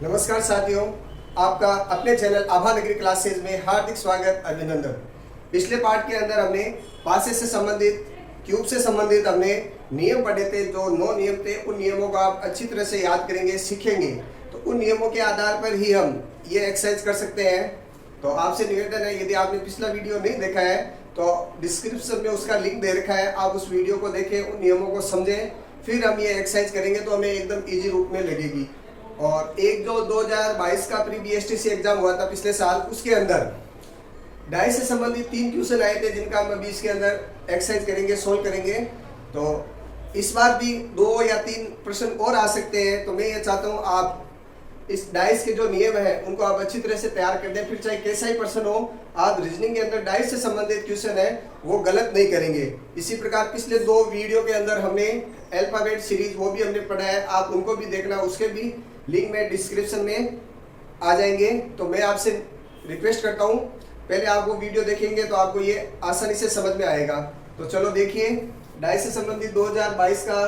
नमस्कार साथियों, आपका अपने चैनल आभा नगरी क्लासेज में हार्दिक स्वागत, अभिनंदन। पिछले पार्ट के अंदर हमने पासे से संबंधित, क्यूब से संबंधित हमने नियम पढ़े थे। जो 9 नियम थे, उन नियमों को आप अच्छी तरह से याद करेंगे, सीखेंगे, तो उन नियमों के आधार पर ही हम ये एक्सरसाइज कर सकते हैं। तो आपसे निवेदन है, यदि आपने पिछला वीडियो नहीं देखा है तो डिस्क्रिप्शन में उसका लिंक दे रखा है, आप उस वीडियो को देखें, उन नियमों को समझें, फिर हम ये एक्सरसाइज करेंगे तो हमें एकदम ईजी रूप में लगेगी। और एक जो 2022 का प्री बीएसटीसी एग्जाम हुआ था पिछले साल, उसके अंदर डाई से संबंधित 3 क्वेश्चन आए थे, जिनका हम अभी इसके अंदर एक्सरसाइज करेंगे, सोल्व करेंगे। तो इस बार भी 2 या 3 प्रश्न और आ सकते हैं। तो मैं ये चाहता हूँ आप इस डाइस के जो नियम है उनको आप अच्छी तरह से तैयार कर दें, फिर चाहे कैसा ही प्रश्न हो, आप रीजनिंग के अंदर डाइस से संबंधित क्वेश्चन है वो गलत नहीं करेंगे। इसी प्रकार पिछले 2 वीडियो के अंदर हमने अल्फाबेट सीरीज वो भी हमने पढ़ा है, आप उनको भी देखना, उसके भी लिंक में डिस्क्रिप्शन में आ जाएंगे। तो मैं आपसे रिक्वेस्ट करता हूँ, पहले आप वो वीडियो देखेंगे तो आपको ये आसानी से समझ में आएगा। तो चलो देखिए, डाइस से संबंधित 2022 का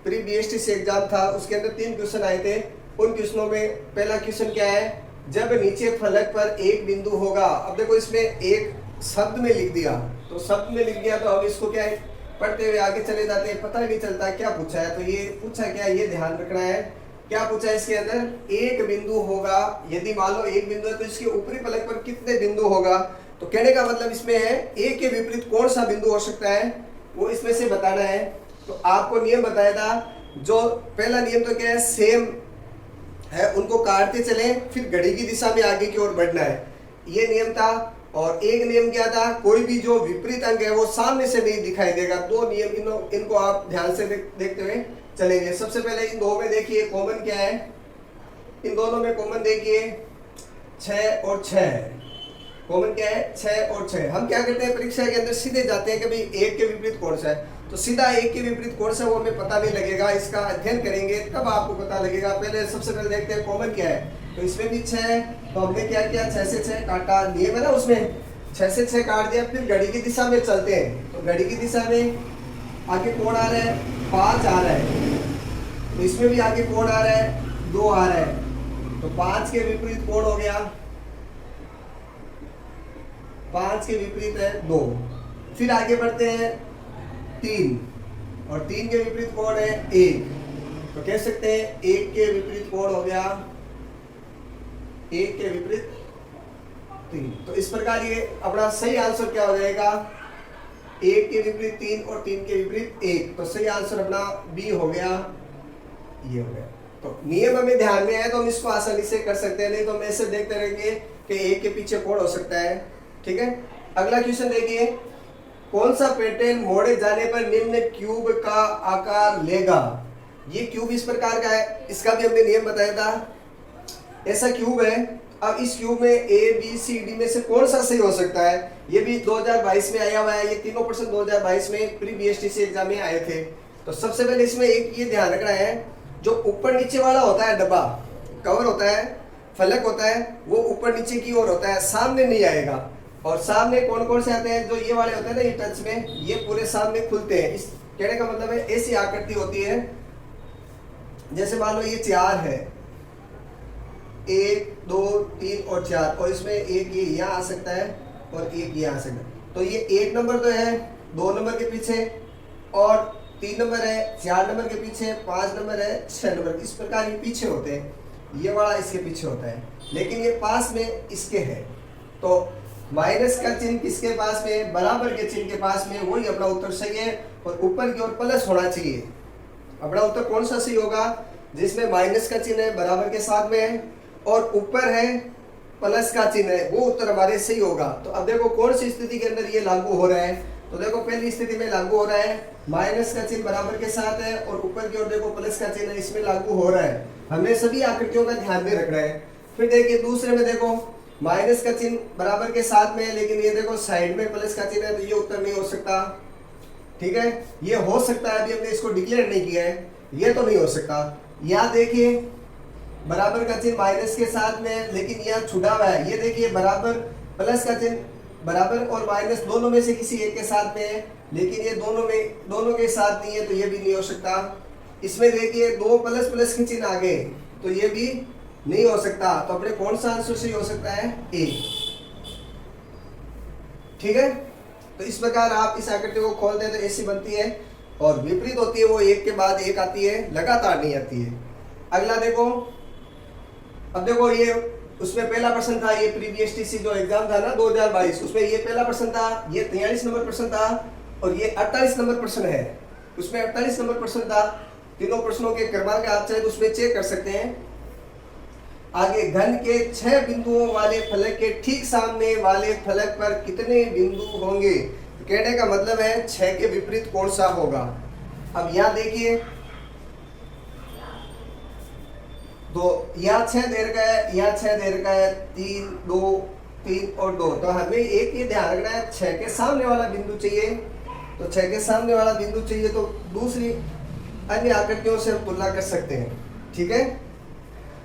प्री बीएसटीसी एग्जाम था, उसके अंदर 3 क्वेश्चन आए थे। उन क्वेश्चनों में पहला क्वेश्चन क्या है, जब नीचे फलक पर एक बिंदु होगा। अब देखो इसमें एक शब्द में लिख दिया, तो शब्द में लिख दिया तो अब इसको क्या है, पढ़ते हुए आगे चले जाते हैं, पता नहीं चलता क्या पूछा है। तो ये पूछा क्या है, ये ध्यान रखना है। क्या पूछा है इसके अंदर, एक बिंदु होगा। यदि मान लो एक बिंदु है तो इसके ऊपरी फलक पर कितने बिंदु होगा। तो कहने का मतलब इसमें है एक के विपरीत कौन सा बिंदु हो सकता है, वो इसमें से बताना है। तो आपको नियम बताया था, जो पहला नियम तो क्या है, सेम है, उनको काटते चले, फिर घड़ी की दिशा में आगे की ओर बढ़ना है, ये नियम था। और एक नियम क्या था, कोई भी जो विपरीत अंक है वो सामने से नहीं दिखाई देगा। 2 नियम इनको आप ध्यान से देखते हुए चलेंगे। सबसे पहले इन 2 में देखिए कॉमन क्या है, इन दोनों में कॉमन देखिए 6 और 6 है। कॉमन क्या है, 6 और 6। हम क्या करते हैं, परीक्षा के अंदर सीधे जाते हैं कि भाई एक के विपरीत कौन सा है। तो सीधा एक के विपरीत कौन सा वो हमें पता नहीं लगेगा, इसका अध्ययन करेंगे तब आपको पता लगेगा। पहले सबसे पहले देखते हैं कॉमन क्या है। तो इसमें भी 6 है, तो हमने क्या किया, 6 से 6 काटा, नियम है ना उसमें, 6 से 6 काट दिया। फिर घड़ी की दिशा में चलते हैं, तो घड़ी की दिशा में आगे कौन आ रहा है, 5 आ रहा है। तो इसमें भी आगे कौन आ रहा है, 2 आ रहा है। तो 5 के विपरीत कौन हो गया, 5 के विपरीत है 2। फिर आगे बढ़ते हैं 3, और 3 के विपरीत कौन है, 1। तो कह सकते हैं 1 के विपरीत कौन हो गया, 1 के विपरीत 3। तो इस प्रकार ये अपना सही आंसर क्या हो जाएगा, 1 के विपरीत 3 और 3 के विपरीत 1। तो सही आंसर अपना बी हो गया, ये हो गया। तो नियम हमें ध्यान में आए तो हम इसको आसानी से कर सकते हैं, नहीं तो हम ऐसे देखते रहेंगे कि 1 के पीछे कौन हो सकता है। ठीक है, अगला क्वेश्चन देखिए, कौन सा पैटर्न मोड़े जाने पर निम्न क्यूब का आकार लेगा। ये क्यूब इस प्रकार का है, इसका भी हमने नियम बताया था। ऐसा क्यूब है, अब इस क्यूब में ए बी सी डी में से कौन सा सही हो सकता है। ये भी 2022 में आया हुआ है, ये तीनों प्रश्न 2022 में प्री बीएसटीसी एग्जाम में आए थे। तो सबसे पहले इसमें एक ये ध्यान रखना है, जो ऊपर नीचे वाला होता है, डब्बा कवर होता है, फलक होता है, वो ऊपर नीचे की ओर होता है, सामने नहीं आएगा। और सामने कौन कौन से आते हैं, जो ये वाले होते हैं ना, ये टच में, ये पूरे सामने खुलते हैं। इस कहने का मतलब है ऐसी आकृति होती है, जैसे मान लो ये 4 है, 1 2 3 और 4, और इसमें एक ये यहाँ आ सकता है और एक ये आ सकता है। तो ये 1 नंबर तो है 2 नंबर के पीछे, और 3 नंबर है 4 नंबर के पीछे, 5 नंबर है 6 नंबर। इस प्रकार ये पीछे होते हैं, ये वाला इसके पीछे होता है, लेकिन ये पास में इसके है। तो माइनस का चिन्ह किसके पास में, बराबर के चिन्ह के पास में, वही अपना उत्तर सही है। और ऊपर की ओर प्लस होना चाहिए। अपना उत्तर कौन सा सही होगा, जिसमें माइनस का चिन्ह है, बराबर के साथ में है, और ऊपर है प्लस का चिन्ह है, वो उत्तर हमारे सही होगा। तो अब देखो कौन सी स्थिति के अंदर ये लागू हो रहा है। तो देखो पहली स्थिति में लागू हो रहा है, माइनस का चिन्ह बराबर के साथ है, और ऊपर की ओर देखो प्लस का चिन्ह है, इसमें लागू हो रहा है। हमें सभी आकृतियों का ध्यान में रखना है। फिर देखिए दूसरे में देखो, माइनस का चिन्ह बराबर के साथ में है, लेकिन ये देखो साइड में प्लस का चिन्ह है, तो ये उत्तर नहीं हो सकता। ठीक है, ये हो सकता है, अभी हमने इसको डिक्लेयर नहीं किया है, ये तो नहीं हो सकता। यहाँ देखिए बराबर का चिन्ह माइनस के साथ में है, लेकिन यहाँ छुटा हुआ है। ये देखिए बराबर प्लस का चिन्ह, बराबर और माइनस दोनों में से किसी एक के साथ में है, लेकिन ये दोनों के साथ नहीं है, तो ये भी नहीं हो सकता। इसमें देखिए 2 प्लस प्लस के चिन्ह आ गए, तो ये भी नहीं हो सकता, तो अपने कौन सा आंसर सही हो सकता है? ए। ठीक है, तो इस प्रकार आप इस आकृति को खोलते हैं तो ऐसी बनती है, और विपरीत होती है वो एक के बाद एक आती है, लगातार नहीं आती है। अगला देखो, अब देखो ये उसमें पहला प्रश्न था, ये प्रीवियस टीसी जो एग्जाम था ना 2022, उसमें ये पहला प्रश्न था, ये 43 नंबर प्रश्न था, और ये 48 नंबर प्रश्न है। उसमें 48 नंबर प्रश्न था। तीनों प्रश्नों के क्रमांक आप चाहे तो उसमें चेक कर सकते हैं। आगे, घन के 6 बिंदुओं वाले फलक के ठीक सामने वाले फलक पर कितने बिंदु होंगे? तो कहने का मतलब है 6 के विपरीत कौन सा होगा। अब यहाँ देखिए, तो यहाँ 6 दे रखा है, यहाँ 6 दे रखा है, 3 2 3 और 2। तो हमें एक ये ध्यान रखना है, 6 के सामने वाला बिंदु चाहिए। तो 6 के सामने वाला बिंदु चाहिए तो दूसरी अन्य आकृतियों से हम तुलना कर सकते हैं। ठीक है,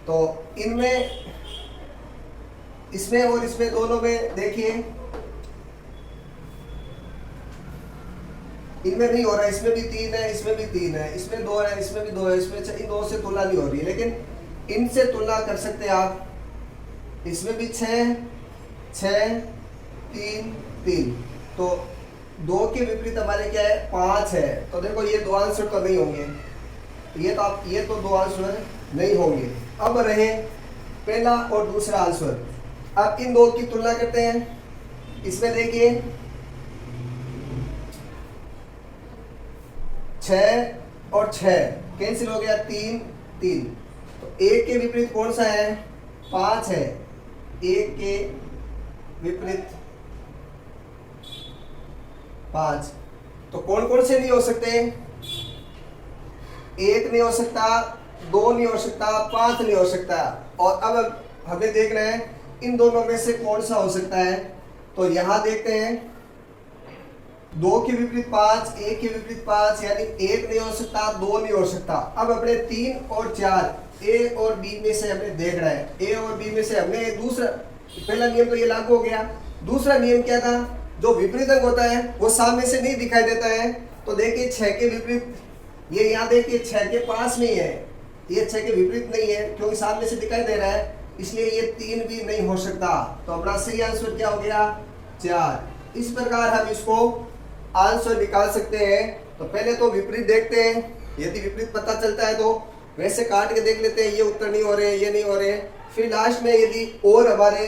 तो इनमें, इसमें और इसमें दोनों में देखिए, इनमें नहीं हो रहा है, इसमें भी 3 है, इसमें भी 3 है, इसमें 2 है, इसमें भी 2 है, इसमें इन दो से तुलना नहीं हो रही है, लेकिन इनसे तुलना कर सकते हैं आप। इसमें भी 6 6 3 3, तो 2 के विपरीत हमारे क्या है? 5 है। तो देखो ये 2 आंसर तो नहीं होंगे, ये तो 2 आंसर नहीं होंगे। अब रहे पहला और दूसरा आंसर। अब इन दो की तुलना करते हैं। इसमें देखिए 6 और 6 कैंसिल हो गया, 3 3। तो 1 के विपरीत कौन सा है? 5 है। 1 के विपरीत 5। तो कौन कौन से नहीं हो सकते? 1 नहीं हो सकता, 2 नहीं हो सकता, 5 नहीं हो सकता। और अब हमें देखना है इन दोनों में से कौन सा हो सकता है। तो यहां देखते हैं, 2 के विपरीत 5, 1 के विपरीत 5, यानी 1 नहीं हो सकता, 2 नहीं हो सकता। अब अपने 3 और 4 ए और बी में से हमें देखना है। ए और बी में से हमने दूसरा, पहला नियम तो ये लागू हो गया। दूसरा नियम क्या था? जो विपरीत अंक होता है वो सामने से नहीं दिखाई देता है। तो देखिए 6 के विपरीत, ये यहाँ देखिए 6 के पास नहीं है, ये 6 के विपरीत नहीं है क्योंकि सामने से दिखाई दे रहा है, इसलिए ये 3 भी नहीं हो सकता। तो अपना सही आंसर क्या हो गया? 4। इस प्रकार हम इसको आंसर निकाल सकते हैं। तो पहले तो विपरीत देखते हैं, यदि विपरीत पता चलता है तो वैसे काट के देख लेते हैं, ये उत्तर नहीं हो रहे, ये नहीं हो रहे। फिर लास्ट में यदि और हमारे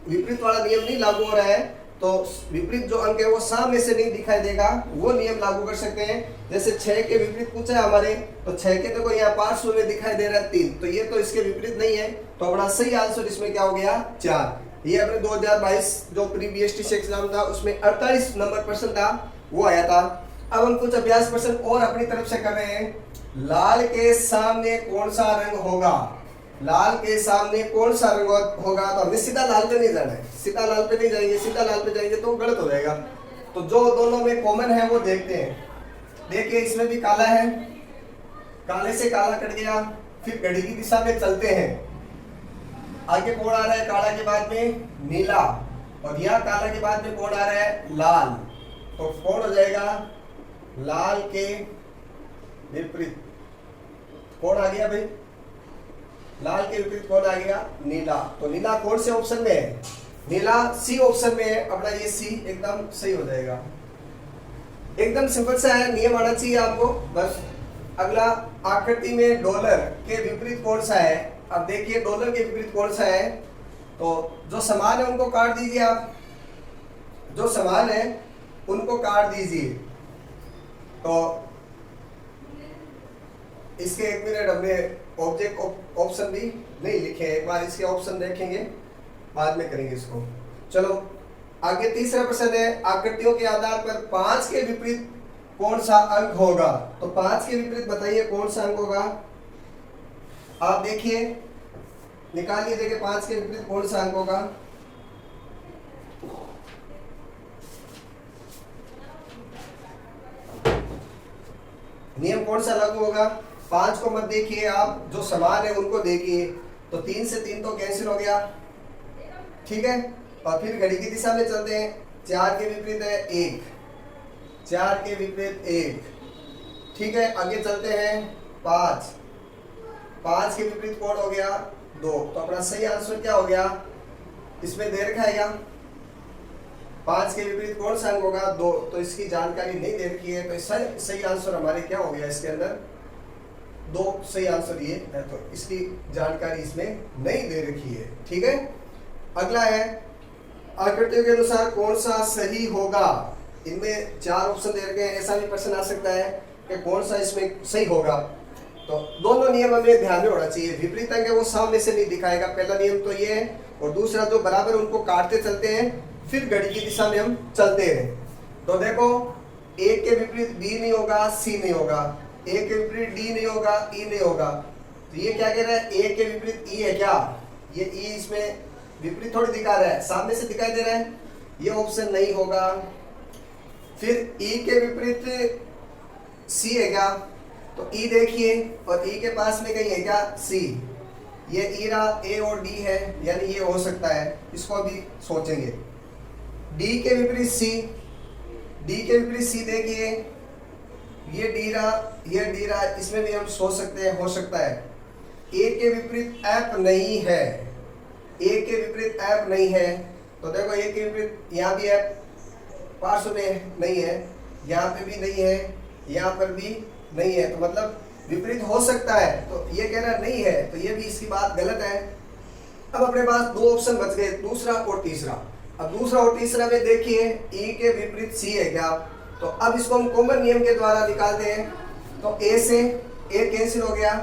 विपरीत वाला नियम नहीं लागू हो रहा है तो विपरीत जो अंक है वो सामने से नहीं दिखाई देगा, वो नियम लागू कर सकते हैं। जैसे 6 के विपरीत पूछा है हमारे, तो 6 के देखो यहाँ पार्श्व में दिखाई दे रहा है 3, तो ये तो इसके विपरीत नहीं है। तो अपना सही आंसर इसमें क्या हो गया? 4। ये अपने 2022 जो प्रीवियस टीसी एग्जाम था उसमें 48 नंबर प्रश्न था, वो आया था। अब हम कुछ अभ्यास प्रश्न और अपनी तरफ से कर रहे हैं। लाल के सामने कौन सा रंग होगा? लाल के सामने कौन सा रंग होगा? तो हमें सीधा लाल पे नहीं जाना है, सीधा लाल पे नहीं जाएंगे, सीधा लाल पे जाएंगे तो गलत हो जाएगा। तो जो दोनों में कॉमन है वो देखते हैं। देखिए इसमें भी काला है, काले से काला कट गया। फिर घड़ी की दिशा में चलते हैं। आगे कौन आ रहा है? काला के बाद में नीला, और यहाँ काला के बाद में कौन आ रहा है? लाल। तो कौन हो जाएगा? लाल के विपरीत कौन आ गया भाई? लाल के विपरीत कौन आ गया? नीला। तो नीला कौन से ऑप्शन में है? नीला सी ऑप्शन में है। अपना ये सी एकदम सही हो जाएगा। एकदम सिंपल सा है, नियम आना चाहिए आपको बस। अगला, आकृति में डॉलर के विपरीत कौन सा है? अब देखिए डॉलर के विपरीत कौन सा है। तो जो समान है उनको काट दीजिए आप, जो समान है उनको काट दीजिए। तो इसके 1 मिनट हमने ऑब्जेक्ट ऑप्शन भी नहीं लिखे हैं, एक बार इसके ऑप्शन देखेंगे, बाद में करेंगे इसको। चलो आगे तीसरा प्रश्न है, आकृतियों के आधार पर 5 के विपरीत कौन सा अंक होगा? तो 5 के विपरीत बताइए कौन सा अंक होगा? आप देखिए, निकाल लीजिए कि 5 के विपरीत कौन सा अंक होगा। नियम कौन सा लागू होगा? 5 को मत देखिए आप, जो समान है उनको देखिए। तो 3 से 3 तो कैंसिल हो गया, ठीक है। और फिर घड़ी की दिशा में चलते हैं। 4 के विपरीत है 1, 4 के विपरीत 1, ठीक है। आगे चलते हैं 5, 5 के विपरीत कौन हो गया? 2। तो अपना सही आंसर क्या हो गया, इसमें दे रखा है क्या 5 के विपरीत कौन सा अंक होगा 2, तो इसकी जानकारी नहीं दे रखी है, तो सही आंसर हमारे क्या हो गया, इसके अंदर 2 सही आंसर ये है, तो इसकी जानकारी इसमें नहीं दे रखी है। ठीक है, अगला है आकृतियों के अनुसार कौन सा सही होगा। इनमें 4 ऑप्शन दे रखे हैं, ऐसा भी प्रश्न आ सकता है कि कौन सा इसमें सही होगा। तो दोनों नियम हमें ध्यान में होना चाहिए। विपरीत अंक है वो सामने से नहीं दिखाएगा, पहला नियम तो ये है, और दूसरा जो बराबर उनको काटते चलते हैं फिर घड़ी की दिशा में हम चलते हैं। तो देखो ए के विपरीत बी नहीं होगा, सी नहीं होगा, ए के विपरीत डी नहीं होगा, ई नहीं होगा। तो ये क्या कह रहा है, ए के विपरीत ई है क्या, ये ई इसमें विपरीत थोड़ी दिखा रहा है, सामने से दिखाई दे रहा है, ये ऑप्शन नहीं होगा। फिर ई के विपरीत सी है क्या, तो ई देखिए और ई के पास में कहीं है क्या सी, ये ई रहा, ए और डी है, यानी ये हो सकता है, इसको अभी सोचेंगे। डी के विपरीत सी, डी के विपरीत सी देखिए, ये डी रहा, ये डी रहा, इसमें भी हम सोच सकते हैं, हो सकता है। ए के विपरीत एफ नहीं है, ए के विपरीत एफ नहीं है, तो देखो ए के विपरीत यहाँ भी एफ पार्श्व में नहीं है, यहाँ पे भी नहीं है, यहाँ पर भी नहीं है, तो मतलब विपरीत हो सकता है। तो ये कह रहा नहीं है, तो ये भी इसकी बात गलत है। अब अपने पास 2 ऑप्शन बच गए, दूसरा और तीसरा। अब दूसरा और तीसरा में देखिए ई के विपरीत सी है क्या, तो अब इसको हम कॉमन नियम के द्वारा निकालते हैं। तो ए से ए कैंसिल हो गया,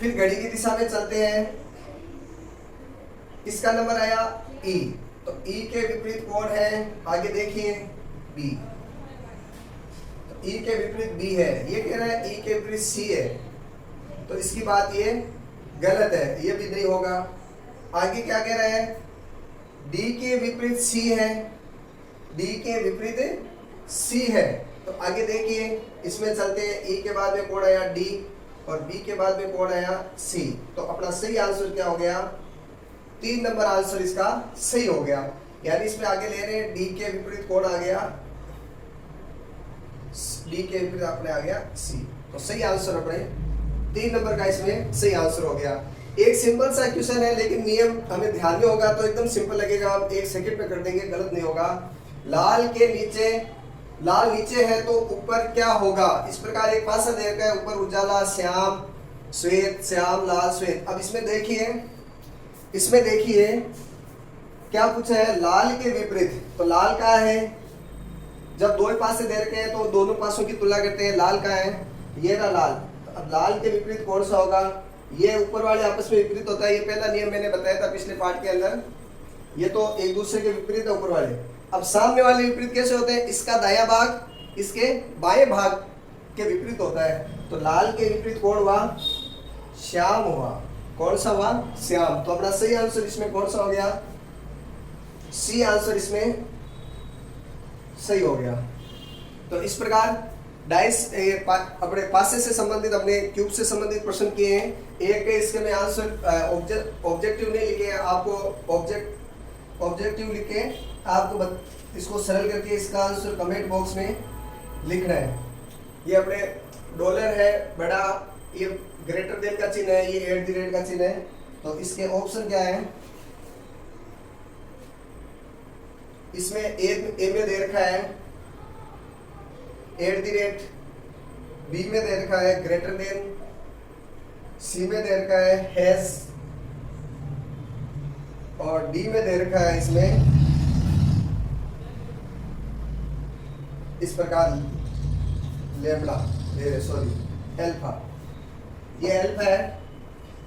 फिर घड़ी की दिशा में चलते हैं, इसका नंबर आया ई, तो ई के विपरीत कौन है, आगे देखिए बी, तो ई के विपरीत बी है, ये कह रहा है ई के विपरीत सी है, तो इसकी बात ये गलत है, ये भी नहीं होगा। आगे क्या कह रहा है, डी के विपरीत सी है, डी के विपरीत सी है, तो आगे देखिए इसमें चलते हैं, ई के बाद में कौन आया डी और बी के बाद में कौन आया सी, तो अपना सही आंसर क्या हो गया, 3 नंबर आंसर इसका सही हो गया। यानी इसमें आगे ले रहे हैं डी के विपरीत कौन आ गया, डी के विपरीत अपने आ गया सी, तो सही आंसर अपने 3 नंबर का इसमें सही आंसर हो गया। एक सिंपल सा क्वेश्चन है, लेकिन नियम हमें ध्यान में होगा तो एकदम सिंपल लगेगा, आप 1 सेकंड में कर देंगे, गलत नहीं होगा। लाल के नीचे, लाल नीचे है तो ऊपर क्या होगा, इस प्रकार एक पासा दे रखा है, ऊपर उजाला श्याम श्वेत, श्याम लाल श्वेत। अब इसमें देखिए, इसमें देखिए क्या पूछा है, लाल के विपरीत, तो लाल का है, जब 2 पासे दे रखे हैं तो दोनों पासों की तुलना करते हैं, लाल का है, ये रहा लाल, तो अब लाल के विपरीत कौन सा होगा, ये ऊपर वाले आपस में विपरीत होता है, ये पहला नियम मैंने बताया था पिछले पार्ट के अंदर, ये तो एक दूसरे के विपरीत है ऊपर वाले। अब सामने वाले विपरीत कैसे होते हैं, इसका दायां भाग इसके बाएं भाग के विपरीत होता है, तो लाल के विपरीत कौन हुआ, श्याम हुआ, कौन सा हुआ, श्याम। तो अपना सही आंसर इसमें कौन सा हो गया, सी आंसर इसमें सही हो गया। तो इस प्रकार डाइस अपने पासे से संबंधित, अपने क्यूब से संबंधित प्रश्न किए हैं। एक इसके में आंसर ऑब्जेक्टिव नहीं लिखे, आपको ऑब्जेक्टिव लिखे आपको इसको सरल करके इसका आंसर कमेंट बॉक्स में लिखना है। ये अपने डॉलर है बड़ा, ये ग्रेटर देन का चिन्ह है, ये एट द रेट का चिन्ह है, तो इसके ऑप्शन क्या है, इसमें ए में दे रखा है एट द रेट, बी में दे रखा है ग्रेटर देन, सी में दे रखा है हैज, और डी में दे रखा है इसमें इस प्रकार लेम्डा, सॉरी एल्फा। ये एल्फा है,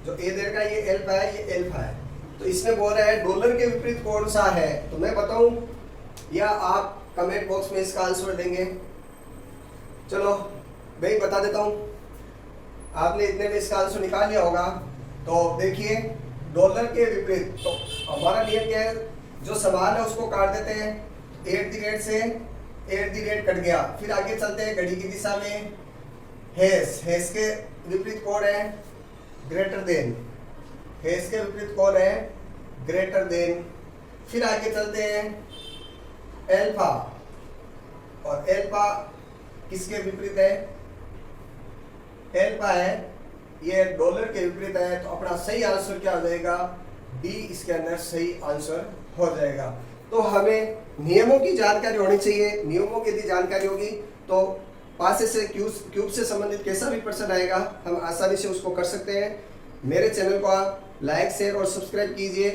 जो ए दे रखा है ये एल्फा है, ये एल्फा है। तो इसमें बोल रहा है डॉलर के विपरीत कौन सा है, तो मैं बताऊं या आप कमेंट बॉक्स में इसका आंसर देंगे। चलो मैं बता देता हूं, आपने इतने में इसका आंसर निकाल लिया होगा। तो देखिए डॉलर के विपरीत, तो हमारा नियम क्या है, जो समान है उसको काट देते हैं, एट द रेट से एट द रेट कट गया, फिर आगे चलते हैं घड़ी की दिशा में, हैज के विपरीत कौन है, ग्रेटर देन, हैज के विपरीत कौन है, ग्रेटर देन, फिर आगे चलते हैं एल्फा, और एल्फा किसके विपरीत है, एल्फा है ये डॉलर के विपरीत है, तो अपना सही आंसर क्या हो जाएगा, डी इसके अंदर सही आंसर हो जाएगा। तो हमें नियमों की जानकारी होनी चाहिए। नियमों की यदि जानकारी होगी तो पासे से क्यूब से संबंधित कैसा भी प्रश्न आएगा हम आसानी से उसको कर सकते हैं। मेरे चैनल को आप लाइक शेयर और सब्सक्राइब कीजिए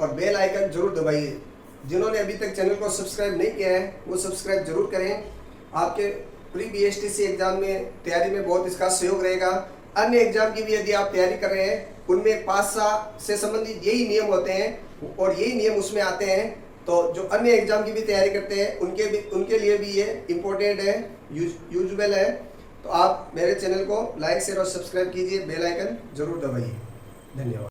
और बेल आइकन जरूर दबाइए। जिन्होंने अभी तक चैनल को सब्सक्राइब नहीं किया है वो सब्सक्राइब जरूर करें। आपके प्री BSTC एग्जाम में तैयारी में बहुत इसका सहयोग रहेगा। अन्य एग्जाम की भी यदि आप तैयारी कर रहे हैं उनमें पासा से संबंधित यही नियम होते हैं और यही नियम उसमें आते हैं, तो जो अन्य एग्जाम की भी तैयारी करते हैं उनके लिए भी ये इम्पोर्टेंट है, यूजुअल है। तो आप मेरे चैनल को लाइक शेयर और सब्सक्राइब कीजिए, बेल आइकन जरूर दबाइए। धन्यवाद।